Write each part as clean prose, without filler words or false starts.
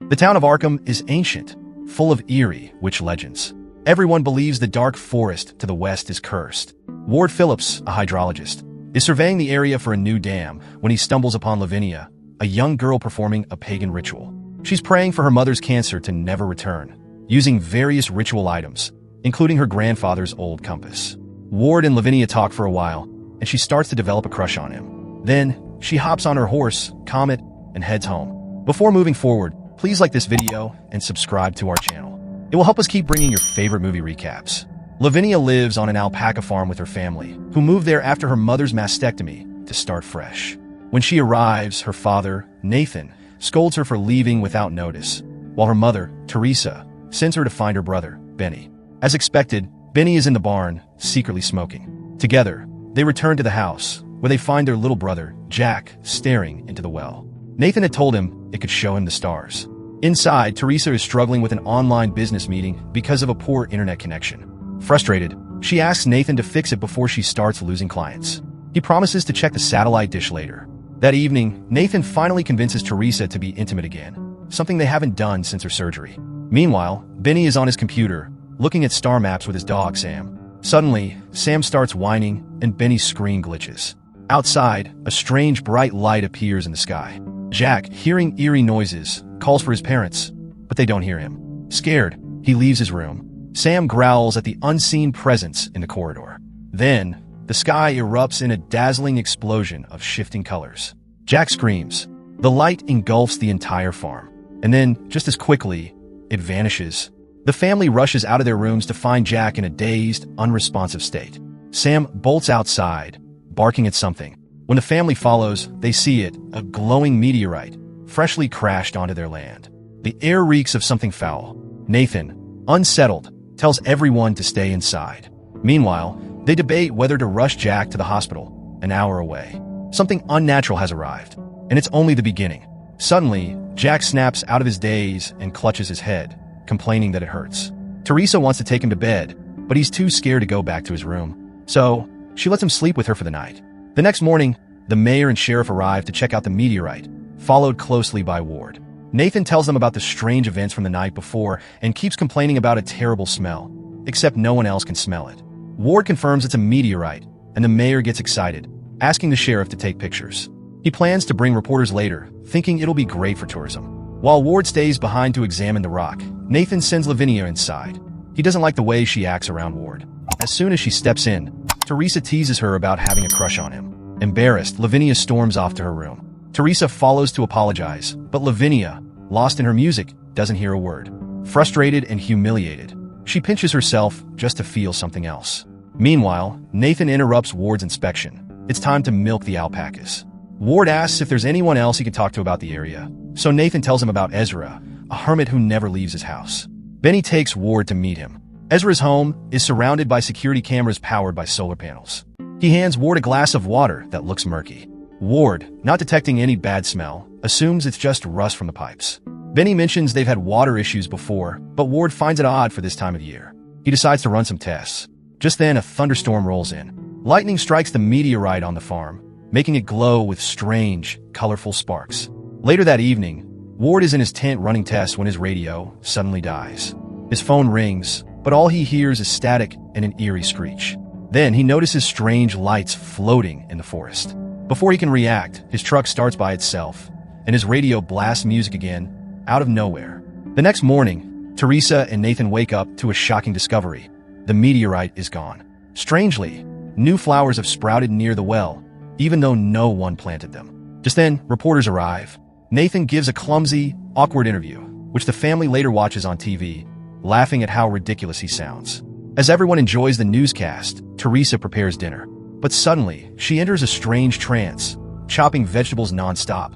The town of Arkham is ancient, full of eerie witch legends. Everyone believes the dark forest to the west is cursed. Ward Phillips, a hydrologist, is surveying the area for a new dam when he stumbles upon Lavinia, a young girl performing a pagan ritual. She's praying for her mother's cancer to never return, using various ritual items, including her grandfather's old compass. Ward and Lavinia talk for a while, and she starts to develop a crush on him. Then, she hops on her horse, Comet, and heads home. Before moving forward, please like this video and subscribe to our channel. It will help us keep bringing your favorite movie recaps. Lavinia lives on an alpaca farm with her family, who moved there after her mother's mastectomy to start fresh. When she arrives, her father, Nathan, scolds her for leaving without notice, while her mother, Teresa, sends her to find her brother, Benny. As expected, Benny is in the barn, secretly smoking. Together, they return to the house, where they find their little brother, Jack, staring into the well. Nathan had told him it could show him the stars. Inside, Teresa is struggling with an online business meeting because of a poor internet connection. Frustrated, she asks Nathan to fix it before she starts losing clients. He promises to check the satellite dish later. That evening, Nathan finally convinces Teresa to be intimate again, something they haven't done since her surgery. Meanwhile, Benny is on his computer, looking at star maps with his dog, Sam. Suddenly, Sam starts whining, and Benny's screen glitches. Outside, a strange bright light appears in the sky. Jack, hearing eerie noises, calls for his parents, but they don't hear him. Scared, he leaves his room. Sam growls at the unseen presence in the corridor. Then, the sky erupts in a dazzling explosion of shifting colors. Jack screams. The light engulfs the entire farm. And then, just as quickly, it vanishes. The family rushes out of their rooms to find Jack in a dazed, unresponsive state. Sam bolts outside, barking at something. When the family follows, they see it, a glowing meteorite, freshly crashed onto their land. The air reeks of something foul. Nathan, unsettled, tells everyone to stay inside. Meanwhile, they debate whether to rush Jack to the hospital, an hour away. Something unnatural has arrived, and it's only the beginning. Suddenly, Jack snaps out of his daze and clutches his head, complaining that it hurts. Teresa wants to take him to bed, but he's too scared to go back to his room. So, she lets him sleep with her for the night. The next morning, the mayor and sheriff arrive to check out the meteorite, followed closely by Ward. Nathan tells them about the strange events from the night before and keeps complaining about a terrible smell, except no one else can smell it. Ward confirms it's a meteorite, and the mayor gets excited, asking the sheriff to take pictures. He plans to bring reporters later, thinking it'll be great for tourism. While Ward stays behind to examine the rock, Nathan sends Lavinia inside. He doesn't like the way she acts around Ward. As soon as she steps in, Teresa teases her about having a crush on him. Embarrassed, Lavinia storms off to her room. Teresa follows to apologize, but Lavinia, lost in her music, doesn't hear a word. Frustrated and humiliated, she pinches herself just to feel something else. Meanwhile, Nathan interrupts Ward's inspection. It's time to milk the alpacas. Ward asks if there's anyone else he can talk to about the area, so Nathan tells him about Ezra, a hermit who never leaves his house. Benny takes Ward to meet him. Ezra's home is surrounded by security cameras powered by solar panels. He hands Ward a glass of water that looks murky. Ward, not detecting any bad smell, assumes it's just rust from the pipes. Benny mentions they've had water issues before, but Ward finds it odd for this time of year. He decides to run some tests. Just then, a thunderstorm rolls in. Lightning strikes the meteorite on the farm, making it glow with strange, colorful sparks. Later that evening, Ward is in his tent running tests when his radio suddenly dies. His phone rings, but all he hears is static and an eerie screech. Then he notices strange lights floating in the forest. Before he can react, his truck starts by itself, and his radio blasts music again, out of nowhere. The next morning, Teresa and Nathan wake up to a shocking discovery. The meteorite is gone. Strangely, new flowers have sprouted near the well, even though no one planted them. Just then, reporters arrive. Nathan gives a clumsy, awkward interview, which the family later watches on TV, laughing at how ridiculous he sounds. As everyone enjoys the newscast, Teresa prepares dinner. But suddenly, she enters a strange trance, chopping vegetables non-stop,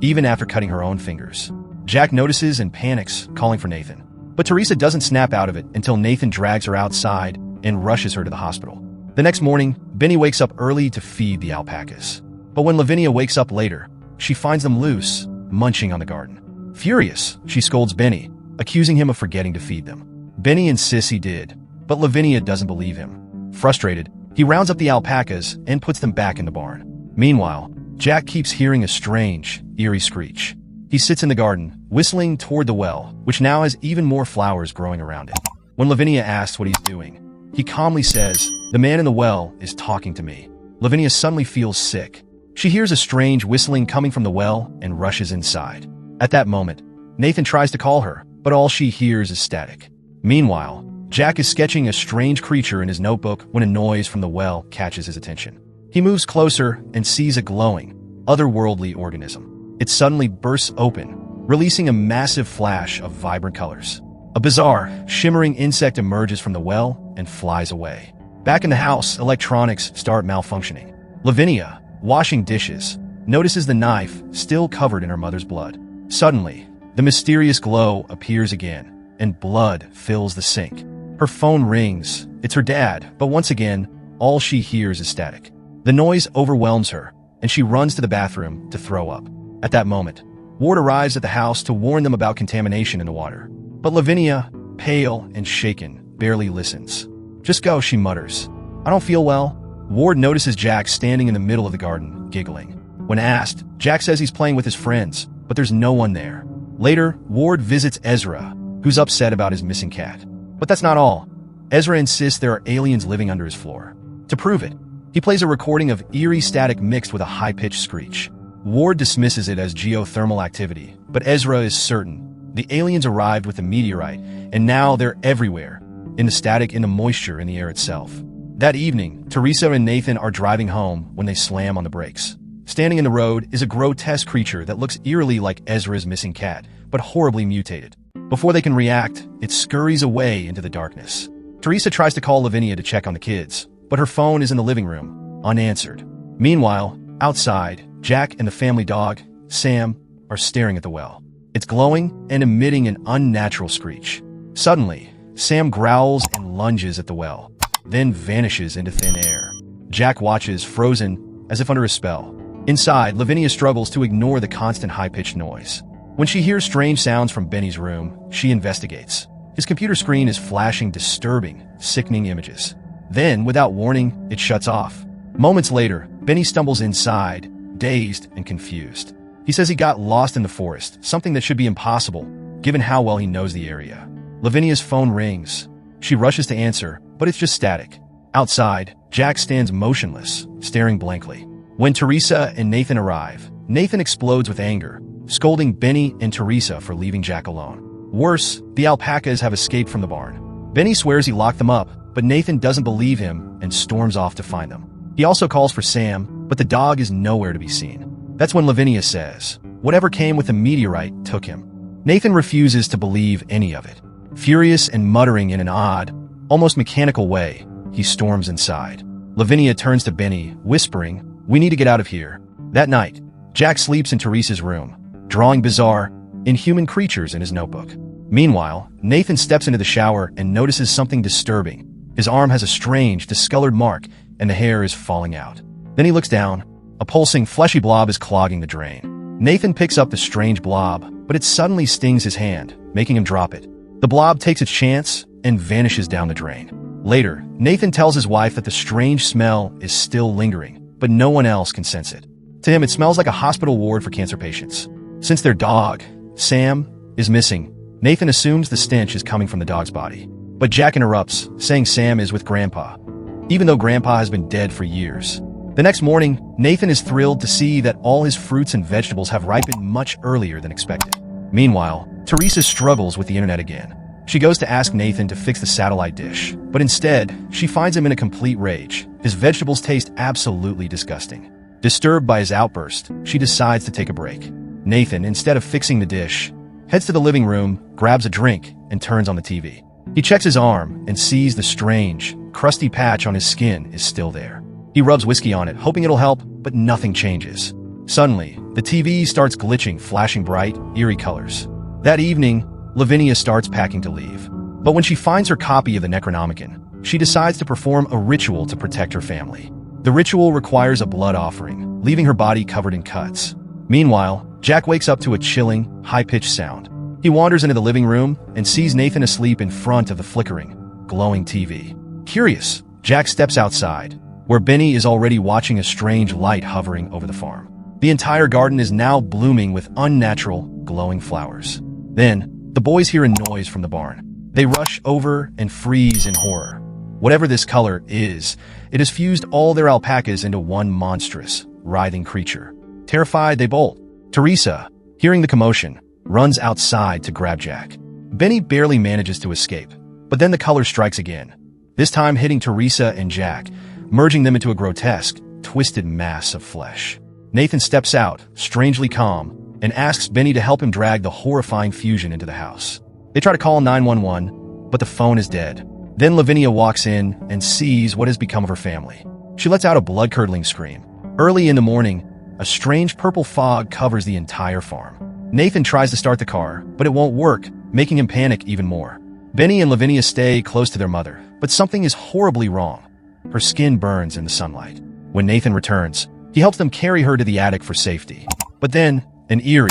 even after cutting her own fingers. Jack notices and panics, calling for Nathan. But Teresa doesn't snap out of it until Nathan drags her outside and rushes her to the hospital. The next morning, Benny wakes up early to feed the alpacas. But when Lavinia wakes up later, she finds them loose, munching on the garden. Furious, she scolds Benny, accusing him of forgetting to feed them. Benny insists he did, but Lavinia doesn't believe him. Frustrated, he rounds up the alpacas and puts them back in the barn. Meanwhile, Jack keeps hearing a strange, eerie screech. He sits in the garden, whistling toward the well, which now has even more flowers growing around it. When Lavinia asks what he's doing, he calmly says, "The man in the well is talking to me." Lavinia suddenly feels sick. She hears a strange whistling coming from the well and rushes inside. At that moment, Nathan tries to call her, but all she hears is static. Meanwhile, Jack is sketching a strange creature in his notebook when a noise from the well catches his attention. He moves closer and sees a glowing, otherworldly organism. It suddenly bursts open, releasing a massive flash of vibrant colors. A bizarre, shimmering insect emerges from the well and flies away. Back in the house, electronics start malfunctioning. Lavinia, washing dishes, notices the knife still covered in her mother's blood. Suddenly, the mysterious glow appears again, and blood fills the sink. Her phone rings. It's her dad, but once again, all she hears is static. The noise overwhelms her, and she runs to the bathroom to throw up. At that moment, Ward arrives at the house to warn them about contamination in the water. But Lavinia, pale and shaken, barely listens. "Just go," she mutters. "I don't feel well." Ward notices Jack standing in the middle of the garden, giggling. When asked, Jack says he's playing with his friends, but there's no one there. Later, Ward visits Ezra, who's upset about his missing cat. But that's not all. Ezra insists there are aliens living under his floor. To prove it, he plays a recording of eerie static mixed with a high-pitched screech. Ward dismisses it as geothermal activity, but Ezra is certain. The aliens arrived with a meteorite, and now they're everywhere, in the static, in the moisture, in the air itself. That evening, Teresa and Nathan are driving home when they slam on the brakes. Standing in the road is a grotesque creature that looks eerily like Ezra's missing cat, but horribly mutated. Before they can react, it scurries away into the darkness. Teresa tries to call Lavinia to check on the kids, but her phone is in the living room, unanswered. Meanwhile, outside, Jack and the family dog, Sam, are staring at the well. It's glowing and emitting an unnatural screech. Suddenly, Sam growls and lunges at the well, then vanishes into thin air. Jack watches, frozen, as if under a spell. Inside, Lavinia struggles to ignore the constant high-pitched noise. When she hears strange sounds from Benny's room, she investigates. His computer screen is flashing disturbing, sickening images. Then, without warning, it shuts off. Moments later, Benny stumbles inside, dazed and confused. He says he got lost in the forest, something that should be impossible, given how well he knows the area. Lavinia's phone rings. She rushes to answer, but it's just static. Outside, Jack stands motionless, staring blankly. When Teresa and Nathan arrive, Nathan explodes with anger, scolding Benny and Teresa for leaving Jack alone. Worse, the alpacas have escaped from the barn. Benny swears he locked them up, but Nathan doesn't believe him and storms off to find them. He also calls for Sam, but the dog is nowhere to be seen. That's when Lavinia says, whatever came with the meteorite took him. Nathan refuses to believe any of it. Furious and muttering in an odd, almost mechanical way, he storms inside. Lavinia turns to Benny, whispering, "We need to get out of here." That night, Jack sleeps in Teresa's room, drawing bizarre, inhuman creatures in his notebook. Meanwhile, Nathan steps into the shower and notices something disturbing. His arm has a strange, discolored mark, and the hair is falling out. Then he looks down. A pulsing, fleshy blob is clogging the drain. Nathan picks up the strange blob, but it suddenly stings his hand, making him drop it. The blob takes its chance and vanishes down the drain. Later, Nathan tells his wife that the strange smell is still lingering, but no one else can sense it. To him, it smells like a hospital ward for cancer patients. Since their dog, Sam, is missing, Nathan assumes the stench is coming from the dog's body. But Jack interrupts, saying Sam is with Grandpa, even though Grandpa has been dead for years. The next morning, Nathan is thrilled to see that all his fruits and vegetables have ripened much earlier than expected. Meanwhile, Teresa struggles with the internet again. She goes to ask Nathan to fix the satellite dish, but instead, she finds him in a complete rage. His vegetables taste absolutely disgusting. Disturbed by his outburst, she decides to take a break. Nathan, instead of fixing the dish, heads to the living room, grabs a drink, and turns on the TV. He checks his arm and sees the strange, crusty patch on his skin is still there. He rubs whiskey on it, hoping it'll help, but nothing changes. Suddenly, the TV starts glitching, flashing bright, eerie colors. That evening, Lavinia starts packing to leave. But when she finds her copy of the Necronomicon, she decides to perform a ritual to protect her family. The ritual requires a blood offering, leaving her body covered in cuts. Meanwhile, Jack wakes up to a chilling, high-pitched sound. He wanders into the living room and sees Nathan asleep in front of the flickering, glowing TV. Curious, Jack steps outside, where Benny is already watching a strange light hovering over the farm. The entire garden is now blooming with unnatural, glowing flowers. Then, the boys hear a noise from the barn. They rush over and freeze in horror. Whatever this color is, it has fused all their alpacas into one monstrous, writhing creature. Terrified, they bolt. Teresa, hearing the commotion, runs outside to grab Jack. Benny barely manages to escape, but then the color strikes again, this time hitting Teresa and Jack, merging them into a grotesque, twisted mass of flesh. Nathan steps out, strangely calm, and asks Benny to help him drag the horrifying fusion into the house. They try to call 911, but the phone is dead. Then Lavinia walks in and sees what has become of her family. She lets out a blood-curdling scream. Early in the morning, a strange purple fog covers the entire farm. Nathan tries to start the car, but it won't work, making him panic even more. Benny and Lavinia stay close to their mother, but something is horribly wrong. Her skin burns in the sunlight. When Nathan returns, he helps them carry her to the attic for safety. But then, an eerie,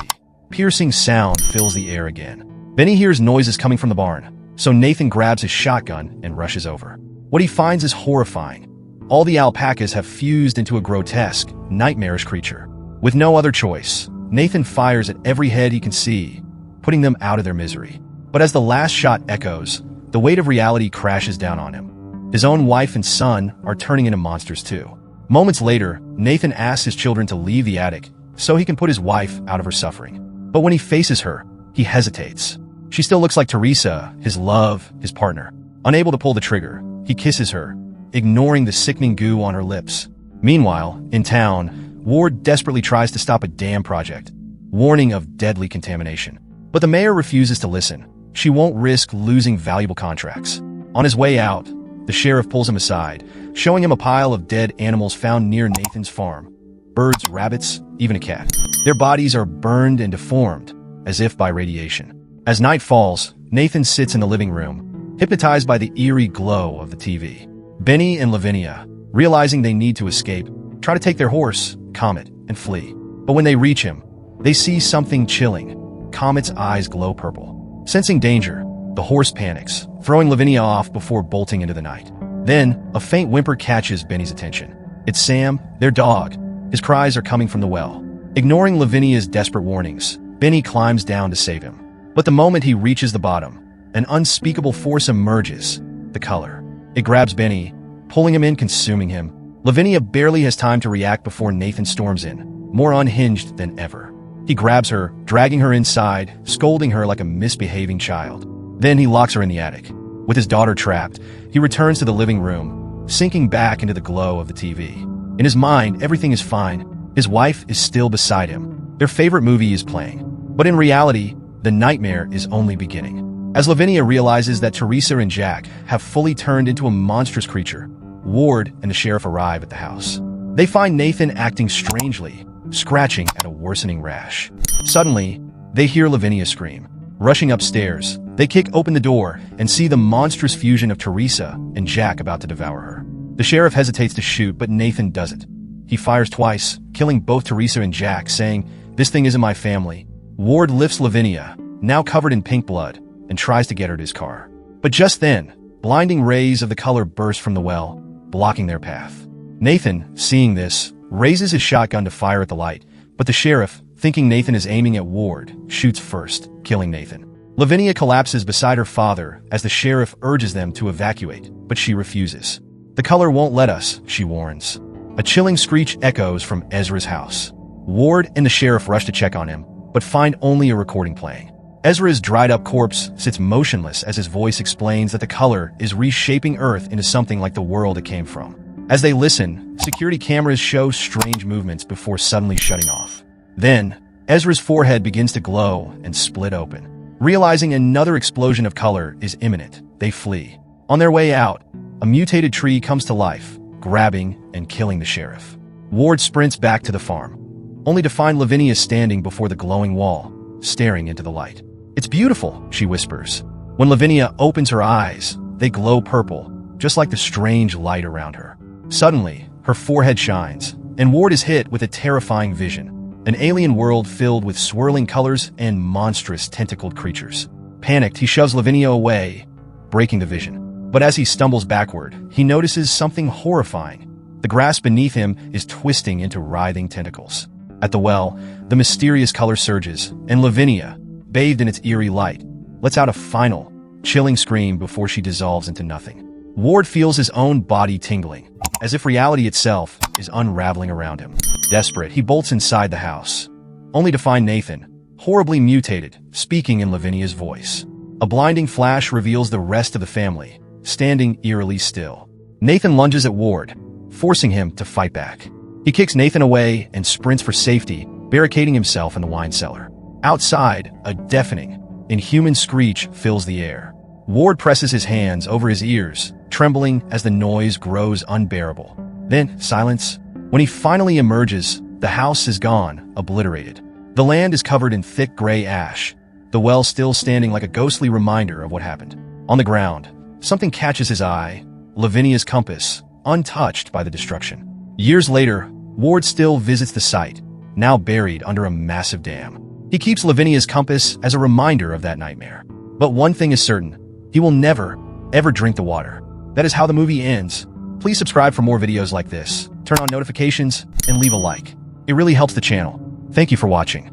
piercing sound fills the air again. Benny hears noises coming from the barn, so Nathan grabs his shotgun and rushes over. What he finds is horrifying. All the alpacas have fused into a grotesque, nightmarish creature. With no other choice, Nathan fires at every head he can see, putting them out of their misery. But as the last shot echoes, the weight of reality crashes down on him. His own wife and son are turning into monsters too. Moments later, Nathan asks his children to leave the attic so he can put his wife out of her suffering. But when he faces her, he hesitates. She still looks like Teresa, his love, his partner. Unable to pull the trigger, he kisses her, ignoring the sickening goo on her lips. Meanwhile, in town, Ward desperately tries to stop a dam project, warning of deadly contamination. But the mayor refuses to listen. She won't risk losing valuable contracts. On his way out, the sheriff pulls him aside, showing him a pile of dead animals found near Nathan's farm. Birds, rabbits, even a cat. Their bodies are burned and deformed, as if by radiation. As night falls, Nathan sits in the living room, hypnotized by the eerie glow of the TV. Benny and Lavinia, realizing they need to escape, try to take their horse, Comet, and flee. But when they reach him, they see something chilling. Comet's eyes glow purple. Sensing danger, the horse panics, throwing Lavinia off before bolting into the night. Then, a faint whimper catches Benny's attention. It's Sam, their dog. His cries are coming from the well. Ignoring Lavinia's desperate warnings, Benny climbs down to save him. But the moment he reaches the bottom, an unspeakable force emerges, the color. It grabs Benny, pulling him in, consuming him. Lavinia barely has time to react before Nathan storms in, more unhinged than ever. He grabs her, dragging her inside, scolding her like a misbehaving child. Then he locks her in the attic. With his daughter trapped, he returns to the living room, sinking back into the glow of the TV. In his mind, everything is fine. His wife is still beside him. Their favorite movie is playing. But in reality, the nightmare is only beginning. As Lavinia realizes that Teresa and Jack have fully turned into a monstrous creature, Ward and the sheriff arrive at the house. They find Nathan acting strangely, scratching at a worsening rash. Suddenly, they hear Lavinia scream. Rushing upstairs, they kick open the door and see the monstrous fusion of Teresa and Jack about to devour her. The sheriff hesitates to shoot, but Nathan does it. He fires twice, killing both Teresa and Jack, saying, "This thing isn't my family." Ward lifts Lavinia, now covered in pink blood, and tries to get her to his car. But just then, blinding rays of the color burst from the well, blocking their path. Nathan, seeing this, raises his shotgun to fire at the light, but the sheriff, thinking Nathan is aiming at Ward, shoots first, killing Nathan. Lavinia collapses beside her father as the sheriff urges them to evacuate, but she refuses. "The color won't let us," she warns. A chilling screech echoes from Ezra's house. Ward and the sheriff rush to check on him, but find only a recording playing. Ezra's dried-up corpse sits motionless as his voice explains that the color is reshaping Earth into something like the world it came from. As they listen, security cameras show strange movements before suddenly shutting off. Then, Ezra's forehead begins to glow and split open. Realizing another explosion of color is imminent, they flee. On their way out, a mutated tree comes to life, grabbing and killing the sheriff. Ward sprints back to the farm, only to find Lavinia standing before the glowing wall, staring into the light. "It's beautiful," she whispers. When Lavinia opens her eyes, they glow purple, just like the strange light around her. Suddenly, her forehead shines, and Ward is hit with a terrifying vision. An alien world filled with swirling colors and monstrous tentacled creatures. Panicked, he shoves Lavinia away, breaking the vision. But as he stumbles backward, he notices something horrifying. The grass beneath him is twisting into writhing tentacles. At the well, the mysterious color surges, and Lavinia, bathed in its eerie light, lets out a final, chilling scream before she dissolves into nothing. Ward feels his own body tingling, as if reality itself is unraveling around him. Desperate, he bolts inside the house, only to find Nathan, horribly mutated, speaking in Lavinia's voice. A blinding flash reveals the rest of the family, standing eerily still. Nathan lunges at Ward, forcing him to fight back. He kicks Nathan away and sprints for safety, barricading himself in the wine cellar. Outside, a deafening, inhuman screech fills the air. Ward presses his hands over his ears, trembling as the noise grows unbearable. Then, silence. When he finally emerges, the house is gone, obliterated. The land is covered in thick gray ash, the well still standing like a ghostly reminder of what happened. On the ground, something catches his eye, Lavinia's compass, untouched by the destruction. Years later, Ward still visits the site, now buried under a massive dam. He keeps Lavinia's compass as a reminder of that nightmare. But one thing is certain, he will never, ever drink the water. That is how the movie ends. Please subscribe for more videos like this, turn on notifications, and leave a like. It really helps the channel. Thank you for watching.